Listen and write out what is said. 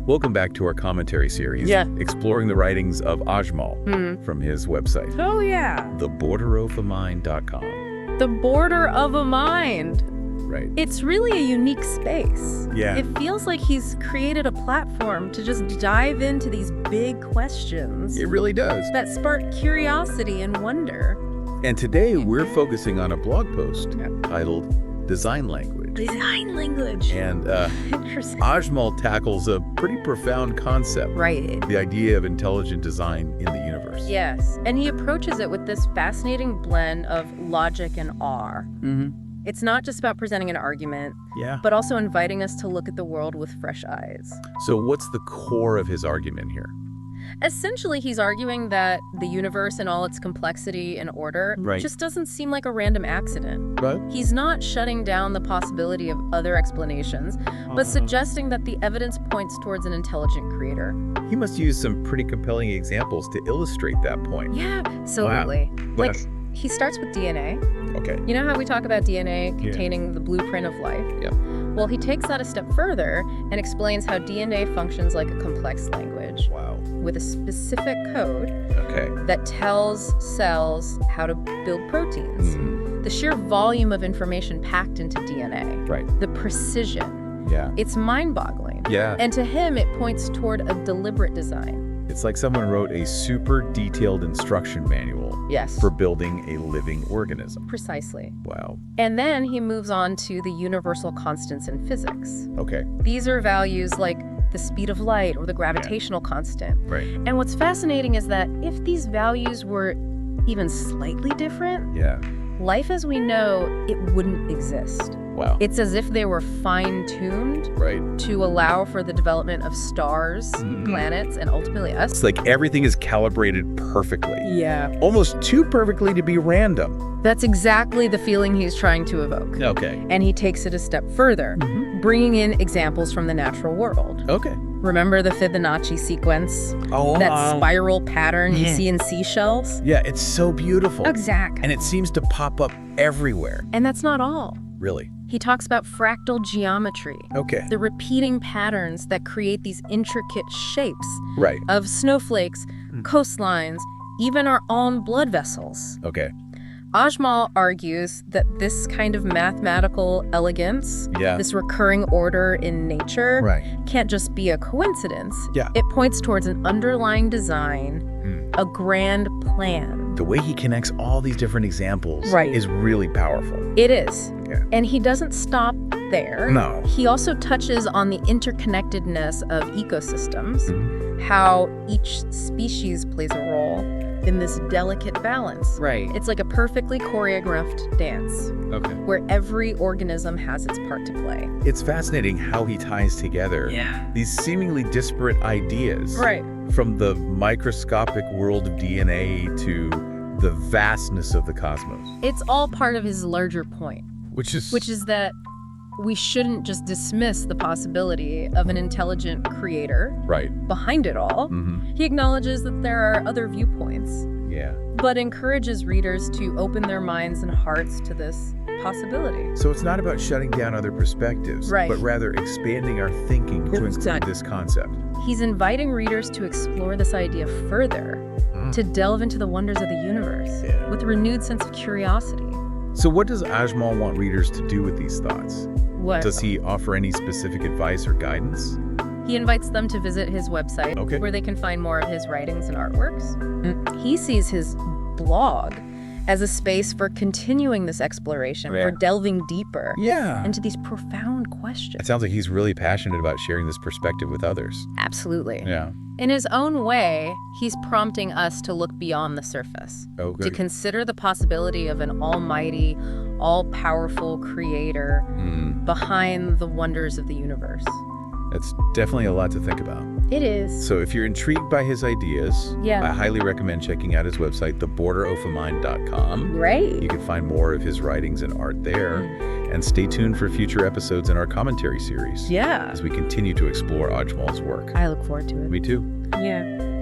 Welcome back to our commentary series, exploring the writings of Ajmal from his website. Oh, yeah. theborderofamind.com. The border of a mind. Right. It's really a unique space. Yeah. It feels like he's created a platform to just dive into these big questions It really does. that spark curiosity and wonder. And today we're focusing on a blog post titled Design Language. Design language. And Interesting. Ajmal tackles a pretty profound concept. Right. The idea of intelligent design in the universe. Yes. And he approaches it with this fascinating blend of logic and awe. Mm-hmm. It's not just about presenting an argument, Yeah. but also inviting us to look at the world with fresh eyes. So what's the core of his argument here? Essentially, he's arguing that the universe in all its complexity and order just doesn't seem like a random accident. Right. He's not shutting down the possibility of other explanations, but suggesting that the evidence points towards an intelligent creator. He must use some pretty compelling examples to illustrate that point. Yeah, absolutely. Wow. Like, he starts with DNA. Okay. You know how we talk about DNA containing the blueprint of life? Yeah. Well, he takes that a step further and explains how DNA functions like a complex language Wow. with a specific code Okay. that tells cells how to build proteins. Mm. The sheer volume of information packed into DNA, Right. the precision, Yeah. it's mind-boggling. Yeah. And to him, it points toward a deliberate design. It's like someone wrote a super detailed instruction manual Yes. for building a living organism. Precisely. Wow. And then he moves on to the universal constants in physics. Okay. These are values like the speed of light or the gravitational constant. Right. And what's fascinating is that if these values were even slightly different, Yeah. life as we know it wouldn't exist. Wow. It's as if they were fine-tuned Right. to allow for the development of stars, planets, and ultimately us. It's like everything is calibrated perfectly. Yeah. Almost too perfectly to be random. That's exactly the feeling he's trying to evoke. Okay. And he takes it a step further, bringing in examples from the natural world. Okay. Remember the Fibonacci sequence? Oh, That spiral pattern you see in seashells? Yeah, it's so beautiful. Exactly. And it seems to pop up everywhere. And that's not all. Really? He talks about fractal geometry, Okay. the repeating patterns that create these intricate shapes Right. of snowflakes, coastlines, even our own blood vessels. Okay. Ajmal argues that this kind of mathematical elegance, Yeah. this recurring order in nature, Right. can't just be a coincidence. Yeah. It points towards an underlying design, a grand plan. The way he connects all these different examples Right. is really powerful. It is. Yeah. And he doesn't stop there. No. He also touches on the interconnectedness of ecosystems, how each species plays a role in this delicate balance. Right. It's like a perfectly choreographed dance Okay. where every organism has its part to play. It's fascinating how he ties together these seemingly disparate ideas. Right. From the microscopic world of DNA to the vastness of the cosmos. It's all part of his larger point, Which is that we shouldn't just dismiss the possibility of an intelligent creator right. behind it all. He acknowledges that there are other viewpoints, Yeah. but encourages readers to open their minds and hearts to this possibility. So it's not about shutting down other perspectives, Right. but rather expanding our thinking to include this concept. He's inviting readers to explore this idea further, to delve into the wonders of the universe with a renewed sense of curiosity. So what does Ajmal want readers to do with these thoughts? What? Does he offer any specific advice or guidance? He invites them to visit his website, where they can find more of his writings and artworks. He sees his blog as a space for continuing this exploration, for delving deeper into these profound questions. It sounds like he's really passionate about sharing this perspective with others. Absolutely. Yeah. In his own way, he's prompting us to look beyond the surface, Oh, to good. consider the possibility of an almighty, all-powerful creator behind the wonders of the universe. That's definitely a lot to think about. It is. So if you're intrigued by his ideas, I highly recommend checking out his website, theborderofamind.com. Right. You can find more of his writings and art there. And stay tuned for future episodes in our commentary series. Yeah. As we continue to explore Ajmal's work. I look forward to it. Me too. Yeah.